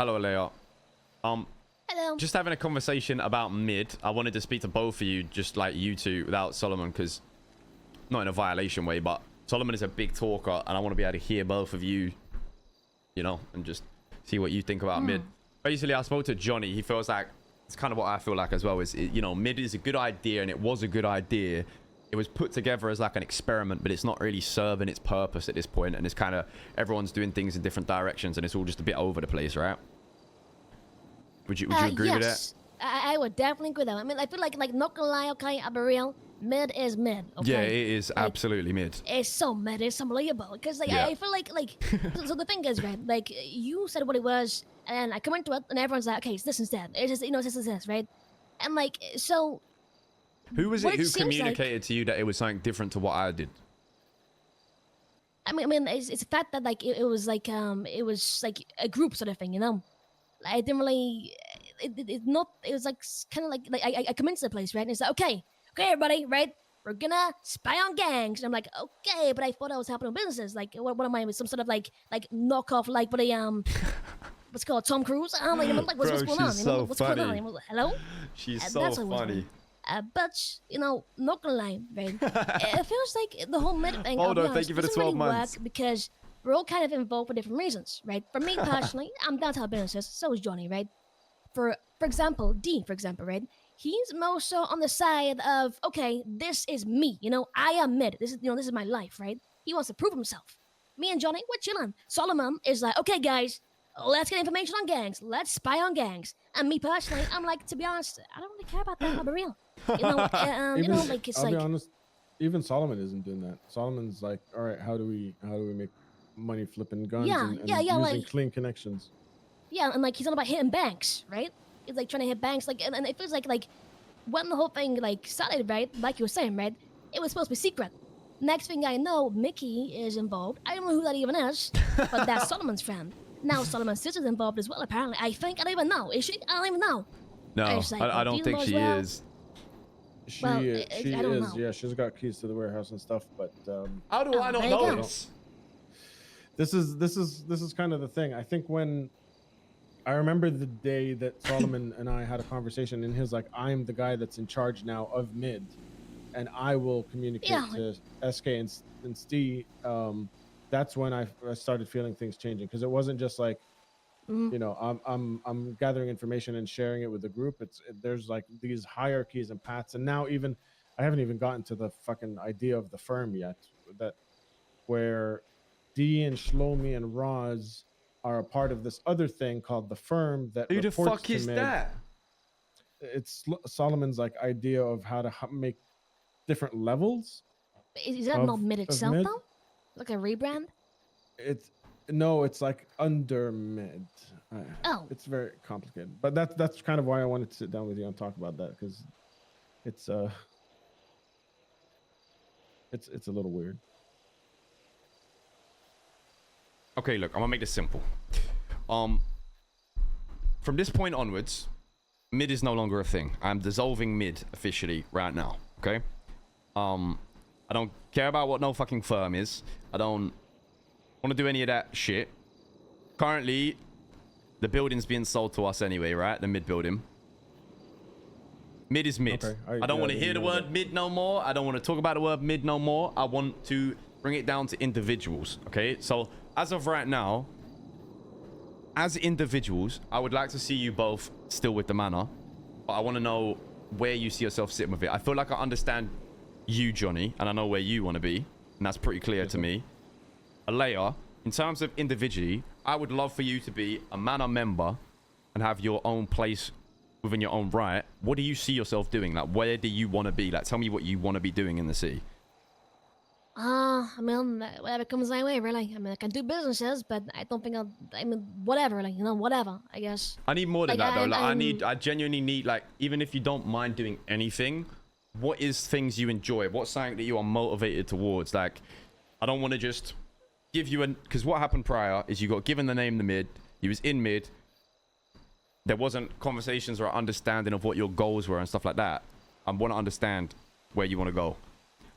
Hello, Aaliyah. Hello. Just having a conversation about mid. I wanted to speak to both of you, just like you two, without Solomon, because not in a violation way, but Solomon is a big talker, and I want to be able to hear both of you, you know, and just see what you think about mid. Basically, I spoke to Johnny. He feels like it's kind of what I feel like as well. Is you know, mid is a good idea, and it was a good idea. It was put together as like an experiment, but it's not really serving its purpose at this point, and it's kind of everyone's doing things in different directions, and it's all just a bit over the place, right? Would you agree with that? I would definitely agree with that. I mean, I feel like not gonna lie, okay, I'll be real. Mid is mid. Okay? Yeah, it is like, absolutely mid. It's so mid. It's unbelievable. Because like I feel like so the thing is, right? Like you said what it was, and I come into it, and everyone's like, okay, it's this instead. It's just it's this, right? And like so. Who was it who communicated to you that it was something different to what I did? I mean, it's the fact that like it was like a group sort of thing, you know. I didn't really. It was like kind of like I come into the place, right? And it's like okay, everybody, right? We're gonna spy on gangs. And I'm like, okay, but I thought I was helping businesses. Like, what am I with some sort of like knockoff, like what a what's it called Tom Cruise? I'm like, what's going on? So what's funny. going on? Hello? She's so funny. But you know, not gonna lie, right? It feels like the whole mid thing. Hold on, thank you for the 12 months. Because we're all kind of involved for different reasons, right? For me personally, I'm down to help businesses. So is Johnny, right? For example, D, for example, right? He's more so on the side of okay, this is me. You know, I am mid. This is my life, right? He wants to prove himself. Me and Johnny, we're chilling. Solomon is like, okay, guys, let's get information on gangs. Let's spy on gangs. And me personally, I'm like, to be honest, I don't really care about that. I'll be real. You know, like it's I'll be honest. Even Solomon isn't doing that. Solomon's like, all right, how do we make money flipping guns and using like, clean connections? Yeah, and like he's on about hitting banks, right? He's like trying to hit banks, like, and it feels like when the whole thing like started, right? Like you were saying, right? It was supposed to be secret. Next thing I know, Mickey is involved. I don't know who that even is, but that's Solomon's friend. Now Solomon's sister's involved as well. Apparently, I think I don't even know. Is she? I don't even know. No, I don't think she is. She is. Yeah, she's got keys to the warehouse and stuff. But how do I not know this? This is kind of the thing. I think when I remember the day that Solomon and I had a conversation, and he was like, "I'm the guy that's in charge now of mid, and I will communicate to SK and Steve." That's when I started feeling things changing, because it wasn't just like, you know, I'm gathering information and sharing it with the group. There's like these hierarchies and paths, and now even I haven't even gotten to the fucking idea of the firm yet. That where D and Shlomi and Roz are a part of this other thing called the firm that who the fuck is that? It's Solomon's like idea of how to make different levels. Is that not mid itself though? Like a rebrand? It's like under mid. It's very complicated, but that's kind of why I wanted to sit down with you and talk about that, because it's a little weird. Okay, look, I'm gonna make this simple. From this point onwards, mid is no longer a thing. I'm dissolving mid officially right now. Okay. I don't care about what no fucking firm is. I don't want to do any of that shit. Currently, the building's being sold to us anyway, right? The mid building. Mid is mid. Okay. I don't want to hear the word mid no more. I don't want to talk about the word mid no more. I want to bring it down to individuals. Okay. So as of right now, as individuals, I would like to see you both still with the Manor, but I want to know where you see yourself sitting with it. I feel like I understand you, Johnny, and I know where you want to be, and that's pretty clear to me. Aaliyah, in terms of individually, I would love for you to be a Manor member and have your own place within your own right. What do you see yourself doing? Like, where do you want to be? Like, tell me what you want to be doing in the city. I mean, whatever comes my way, really. I mean, I can do businesses, but I don't think whatever, like, you know, whatever, I guess. I need more than that, though. Like, I genuinely need, like, even if you don't mind doing anything, what is things you enjoy? What's something that you are motivated towards? Like, I don't want to just give you because what happened prior is you got given the name the mid, you was in mid, there wasn't conversations or understanding of what your goals were and stuff like that. I want to understand where you want to go.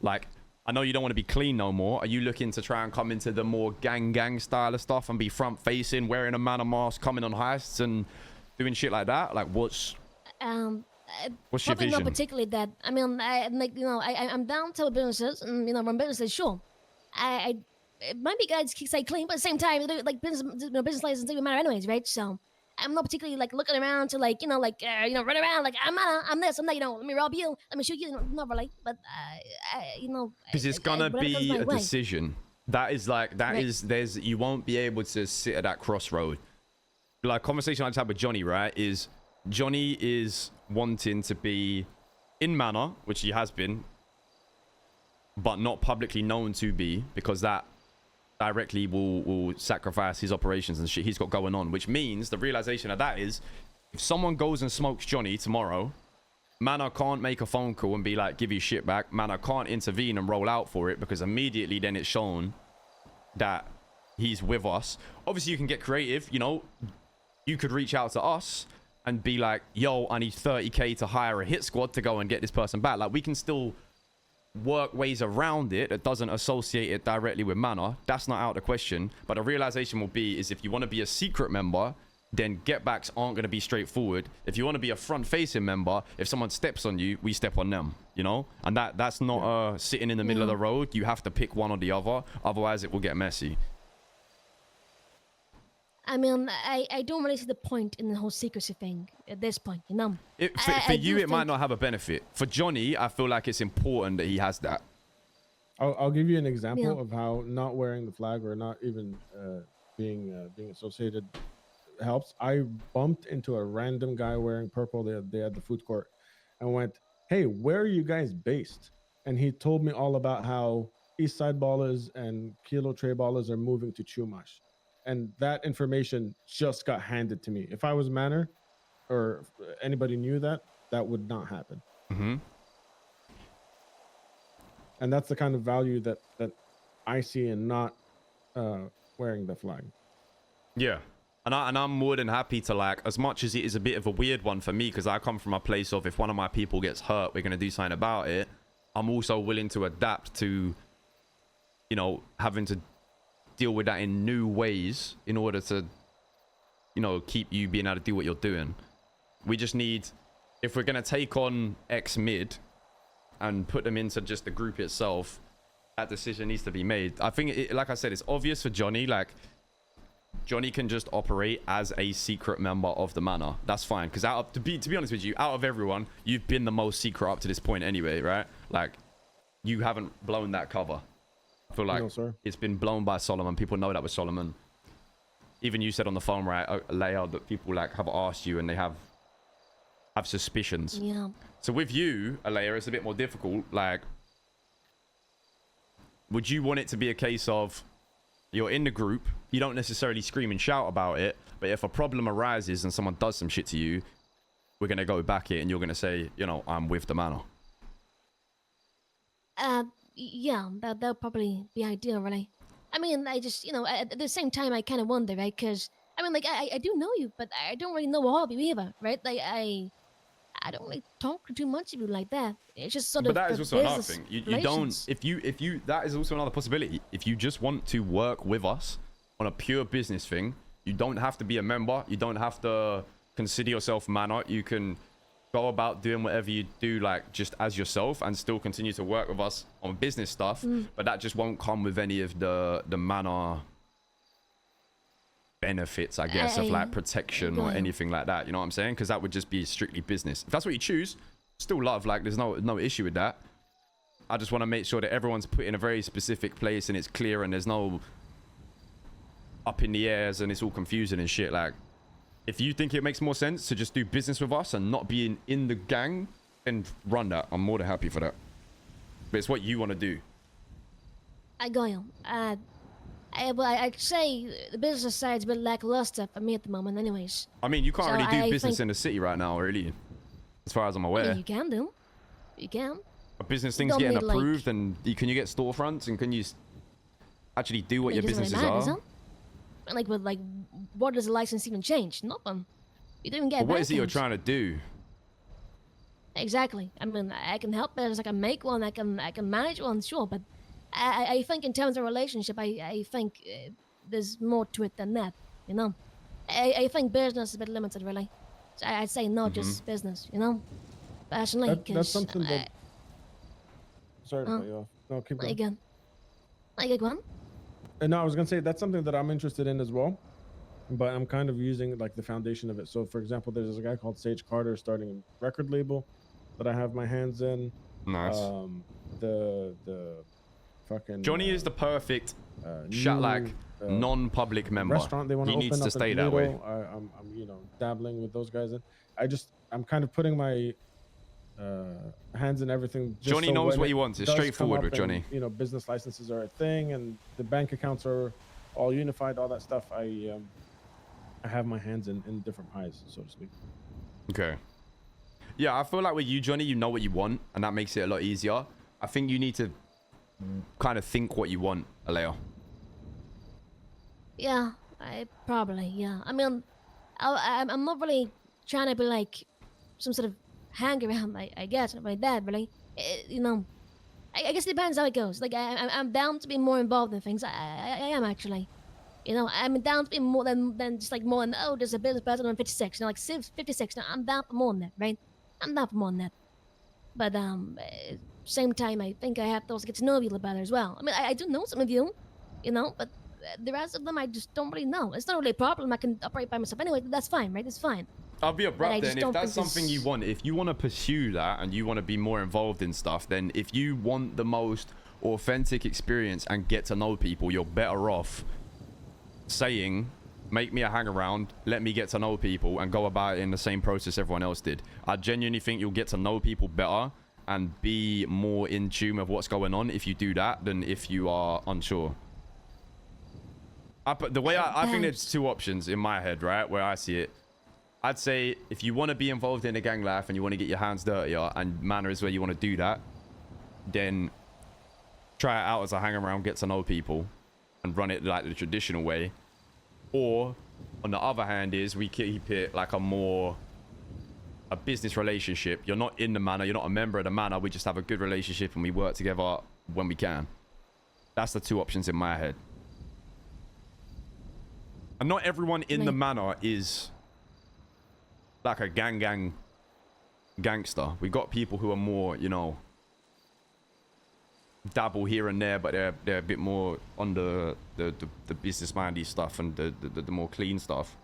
Like, I know you don't want to be clean no more. Are you looking to try and come into the more gang style of stuff and be front facing, wearing a Manor mask, coming on heists and doing shit like that? Like, what's your Probably vision? not particularly that. I mean, I'm down to businesses and run businesses. Sure, it might be guys say clean, but at the same time, like business license doesn't matter anyways, right? So I'm not particularly like looking around to run around like I'm this, I'm that. Let me rob you, let me shoot you. Not really, but Because it's gonna be a way. decision. That is like there's you won't be able to sit at that crossroad. Like conversation I just had with Johnny, right? Is Johnny is wanting to be in Manor, which he has been, but not publicly known to be, because that directly will sacrifice his operations and shit he's got going on. Which means the realization of that is, if someone goes and smokes Johnny tomorrow, Manor can't make a phone call and be like, give you shit back. Manor can't intervene and roll out for it, because immediately then it's shown that he's with us. Obviously you can get creative, you could reach out to us and be like, yo, I need 30k to hire a hit squad to go and get this person back. Like, we can still work ways around it that doesn't associate it directly with Manor. That's not out of the question. But the realization will be is if you want to be a secret member, then get backs aren't going to be straightforward. If you want to be a front facing member, if someone steps on you, we step on them, and that's not sitting in the middle of the road. You have to pick one or the other, otherwise it will get messy. I mean, I don't really see the point in the whole secrecy thing at this point, For you, it might not have a benefit. For Johnny, I feel like it's important that he has that. I'll give you an example of how not wearing the flag or not even being associated helps. I bumped into a random guy wearing purple. They had the food court, and went, "Hey, where are you guys based?" And he told me all about how East Side ballers and Kilo Tray ballers are moving to Chumash. And that information just got handed to me. If I was Manor or anybody knew that would not happen. Mm-hmm. And that's the kind of value that I see in not wearing the flag. Yeah. And I'm more than happy to, like, as much as it is a bit of a weird one for me, because I come from a place of, if one of my people gets hurt, we're going to do something about it. I'm also willing to adapt to, having to deal with that in new ways in order to, keep you being able to do what you're doing. We just need, if we're going to take on X mid and put them into just the group itself, that decision needs to be made. I think, like I said, it's obvious for Johnny, like, Johnny can just operate as a secret member of the Manor. That's fine, because to be honest with you, out of everyone, you've been the most secret up to this point anyway, right? Like, you haven't blown that cover. I feel like it's been blown by Solomon. People know that was Solomon. Even you said on the phone, right, Aaliyah, that people like have asked you and they have suspicions. Yeah. So with you, Aaliyah, it's a bit more difficult. Like, would you want it to be a case of you're in the group, you don't necessarily scream and shout about it, but if a problem arises and someone does some shit to you, we're going to go back it and you're going to say, I'm with the Manor? Yeah, that'll probably be ideal, really. I mean, I just, at the same time, I kind of wonder, right? Because, I mean, like, I do know you, but I don't really know all of you either, right? Like, I don't really talk too much of you like that. It's just sort of. But that is also another thing. You don't. If you, that is also another possibility. If you just want to work with us on a pure business thing, you don't have to be a member. You don't have to consider yourself Manor. You can go about doing whatever you do, like, just as yourself, and still continue to work with us on business stuff. But that just won't come with any of the Manor benefits, I guess, of like protection or anything like that. You know what I'm saying? Because that would just be strictly business. If that's what you choose, still love. Like, there's no issue with that. I just want to make sure that everyone's put in a very specific place and it's clear and there's no up in the airs and it's all confusing and shit. Like, if you think it makes more sense to just do business with us and not being in the gang, then run that. I'm more than happy for that. But it's what you want to do. I got you. I'd say the business side's a bit lackluster for me at the moment, anyways. I mean, you can't really do business in the city right now, really, as far as I'm aware. I mean, you can do. You can. A business thing's getting approved, and can you get storefronts, and can you actually do what your businesses are? Like, what does the license even change? Nothing. You didn't get. What is it you're trying to do? Exactly. I mean, I can help business. I can make one. I can manage one. Sure, but I think in terms of relationship, I think there's more to it than that. You know, I think business is a bit limited, really. So I'd say not just business. You know, personally, That's because something that. Sorry to cut you off. No, keep going. again, go on. No, I was gonna say that's something that I'm interested in as well, but I'm kind of using like the foundation of it. So, for example, there's a guy called Sage Carter starting a record label that I have my hands in. Nice. The fucking Johnny is the perfect new, non-public member. restaurant they want to He needs open to up stay in that way. Toledo. I'm dabbling with those guys, and I'm kind of putting my hands in everything. Just Johnny so knows when what he it wants. It's does straightforward come with up and, Johnny. you know, business licenses are a thing, and the bank accounts are all unified. All that stuff. I have my hands in different pies, so to speak. Okay. Yeah, I feel like with you, Johnny, you know what you want, and that makes it a lot easier. I think you need to kind of think what you want, Aaliyah. Yeah, yeah. I mean, I'm not really trying to be like some sort of hang around, I guess, like that, really. You know, I guess it depends how it goes. Like, I'm down to be more involved in things. I am actually. You know, I'm down to be more than just like more than, oh, there's a business person on 56. You know, like 56. No, I'm down for more than that, right? I'm down for more than that. But same time, I think I have to also get to know people better as well. I mean, I do know some of you, you know, but the rest of them I just don't really know. It's not really a problem. I can operate by myself anyway. That's fine, right? It's fine. I'll be abrupt then. If that's think something you want, if you want to pursue that and you want to be more involved in stuff, then if you want the most authentic experience and get to know people, you're better off saying, make me a hang around, let me get to know people, and go about it in the same process everyone else did. I genuinely think you'll get to know people better and be more in tune with what's going on if you do that than if you are unsure. The way I think there's two options in my head, right, where I see it. I'd say if you want to be involved in a gang life and you want to get your hands dirtier, and Manor is where you want to do that, then try it out as a hang around, get to know people, and run it like the traditional way. Or on the other hand is we keep it like a business relationship. You're not in the Manor, you're not a member of the Manor, we just have a good relationship and we work together when we can. That's the two options in my head. And not everyone in the Manor is like a gangster. We got people who are more, you know, dabble here and there, but they're a bit more on the business mindy stuff and the more clean stuff.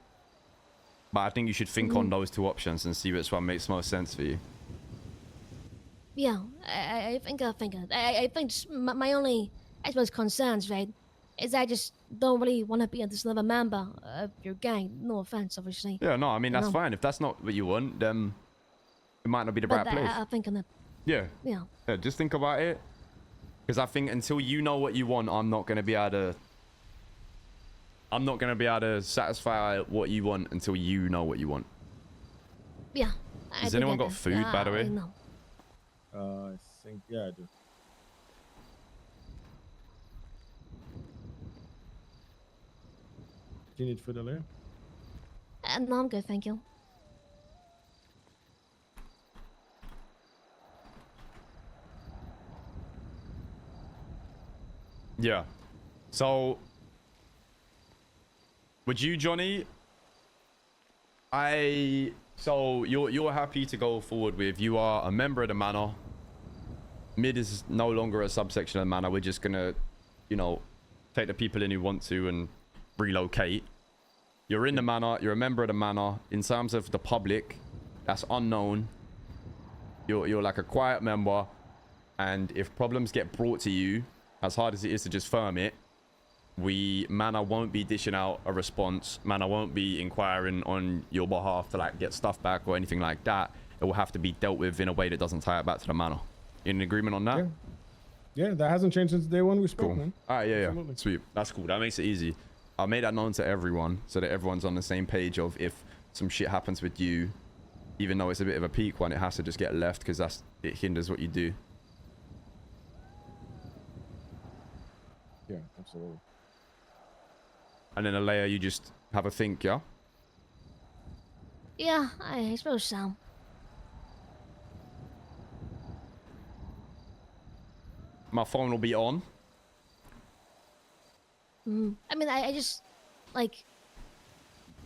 But I think you should think on those two options and see which one makes most sense for you. Yeah, I think I'll think of it. I think my only, I suppose, concerns, right, is I just don't really want to be just another member of your gang. No offense, obviously. Yeah, no, I mean, that's fine. If that's not what you want, then it might not be the right place. I'll think on it. Yeah. Yeah. Yeah, just think about it. Because I think until you know what you want, I'm not going to be able to satisfy what you want until you know what you want. Yeah. Has anyone got food, by the way? No. I think, yeah, I do. Do you need food, Aaliyah? No, I'm good, thank you. Yeah. So, would you, Johnny? So you're happy to go forward with, you are a member of the Manor. Mid is no longer a subsection of the Manor. We're just gonna, you know, take the people in who want to and relocate. You're in the Manor. You're a member of the Manor. In terms of the public, that's unknown. You're like a quiet member, and if problems get brought to you, as hard as it is to just firm it, Manor won't be dishing out a response. Manor won't be inquiring on your behalf to like get stuff back or anything like that. It will have to be dealt with in a way that doesn't tie it back to the Manor. In agreement on that? Yeah, that hasn't changed since day one we spoke, cool. man. All right, yeah. Absolutely. Sweet. That's cool. That makes it easy. I'll make that known to everyone so that everyone's on the same page of if some shit happens with you, even though it's a bit of a peak one, it has to just get left because it hinders what you do. Yeah, absolutely. And then Aaliyah, you just have a think, yeah? Yeah, I suppose so. My phone will be on. I mean, I just like.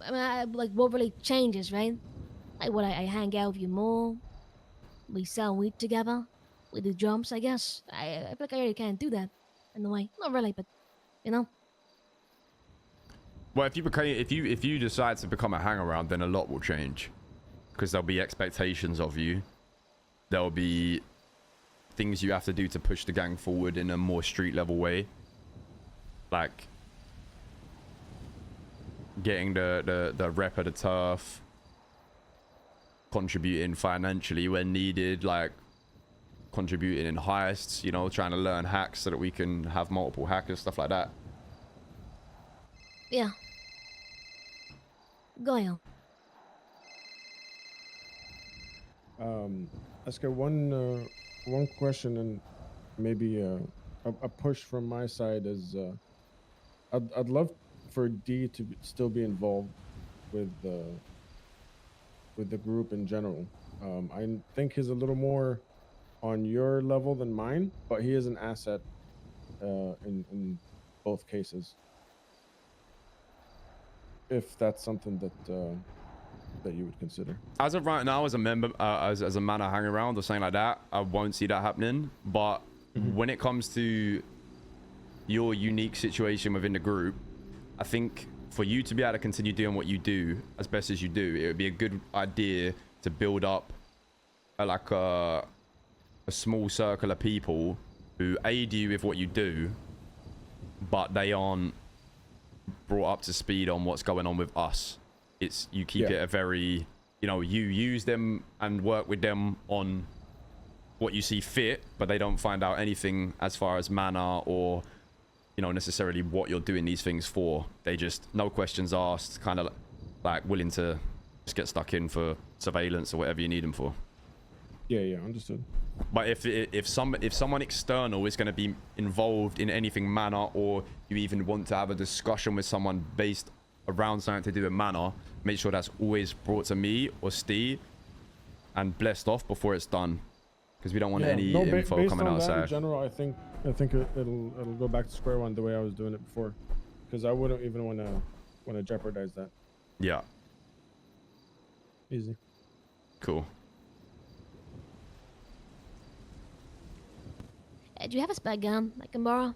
I mean, like what really changes, right? Like, what I hang out with you more. We sell weed together. We do jumps, I guess. I feel like I already can't do that in a way. Not really, but you know. Well, if you decide to become a hang-around, then a lot will change, because there'll be expectations of you. There'll be things you have to do to push the gang forward in a more street level way, like getting the rep of the turf, contributing financially when needed, like contributing in heists, you know, trying to learn hacks so that we can have multiple hackers, stuff like that. Yeah. Go on. Oscar, one question and maybe a push from my side is I'd love for D to still be involved with the group in general. I think he's a little more on your level than mine, but he is an asset in both cases. If that's something that you would consider. As of right now, as a member, as a Manor hang around or something like that, I won't see that happening. But when it comes to your unique situation within the group, I think for you to be able to continue doing what you do as best as you do, it would be a good idea to build up a small circle of people who aid you with what you do, but they aren't brought up to speed on what's going on with us. It's you keep it a very, you know, you use them and work with them on what you see fit, but they don't find out anything as far as Manor or, you know, necessarily what you're doing these things for. They just, no questions asked, kind of like willing to just get stuck in for surveillance or whatever you need them for. Yeah, understood. But if someone external is going to be involved in anything Manor, or you even want to have a discussion with someone based around something to do with Manor, make sure that's always brought to me or Steve and blessed off before it's done, because we don't want any info coming outside. In general, I think it'll go back to square one the way I was doing it before, because I wouldn't even want to jeopardize that. Yeah. Easy. Cool. Do you have a spare gun I can borrow?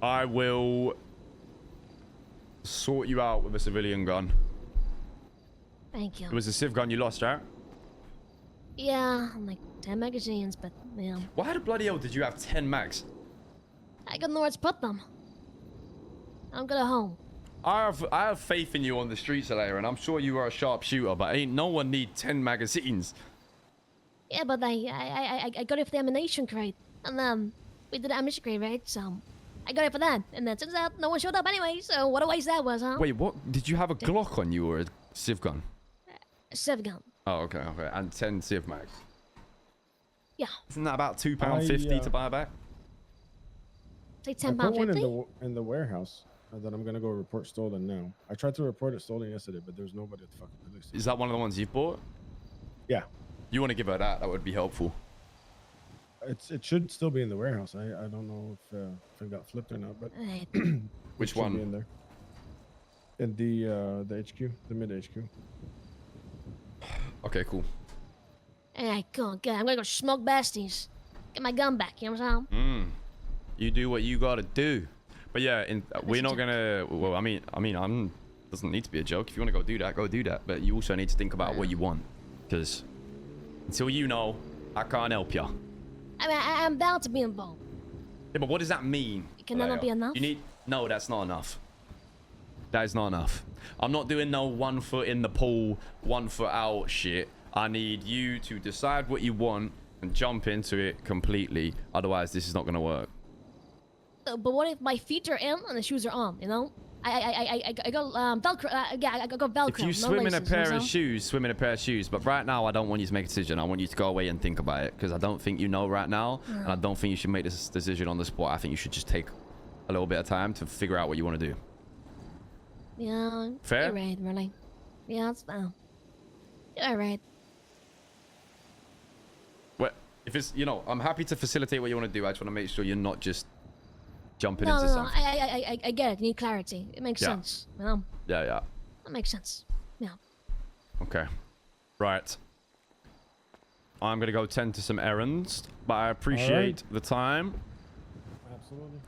I will sort you out with a civilian gun. Thank you. It was a civ gun you lost, right? Yeah, like 10 magazines, but yeah. Why the bloody hell did you have 10 mags? I got nowhere to put them. I'm gonna home. I have faith in you on the streets, Aaliyah, and I'm sure you are a sharp shooter, but ain't no one need 10 magazines. Yeah, but I got it for the ammunition crate, and we did the ammunition crate, right? So I got it for that, and then turns out no one showed up anyway. So what a waste that was, huh? Wait, what? Did you have a Glock on you or a civ gun? A civ gun. Oh, okay, and 10 civ mags. Yeah. Isn't that about £2.50 to buy back? Say I £10.50. put one in the warehouse that I'm gonna go report stolen now. I tried to report it stolen yesterday, but there's nobody at the fucking police station. Is that one of the ones you've bought? Yeah. You want to give her that? That would be helpful. It should still be in the warehouse. I don't know if it got flipped or not, but Alright. Which it should one? be in there. In the HQ, the mid HQ. Okay, cool. Alright, cool. Good. I'm gonna go smoke besties. Get my gun back. You know what I'm saying? You do what you gotta do. But yeah, we're not joke. gonna. Well, I mean, doesn't need to be a joke. If you want to go do that. But you also need to think about what you want, because until you know, I can't help you. I mean, I'm bound to be involved. Yeah, but what does that mean? Can that not be enough? You need. No, that's not enough. That is not enough. I'm not doing no 1 foot in the pool, 1 foot out shit. I need you to decide what you want and jump into it completely. Otherwise, this is not gonna work. But what if my feet are in and the shoes are on? You know, I got Velcro. Yeah, I got Velcro. If you no swim in a laces, pair you know? of shoes, swim in a pair of shoes. But right now, I don't want you to make a decision. I want you to go away and think about it, because I don't think you know right now, and I don't think you should make this decision on the spot. I think you should just take a little bit of time to figure out what you want to do. Yeah. Fair? You're right, really. Yeah, that's fine. You're right. Well, if it's, you know, I'm happy to facilitate what you want to do. I just want to make sure you're not just jumping No, into no, no. something. I get it. You need clarity. It makes Yeah. sense. You know, Yeah. that makes sense. Yeah. Okay. Right. I'm gonna go tend to some errands, but I appreciate the time. Absolutely.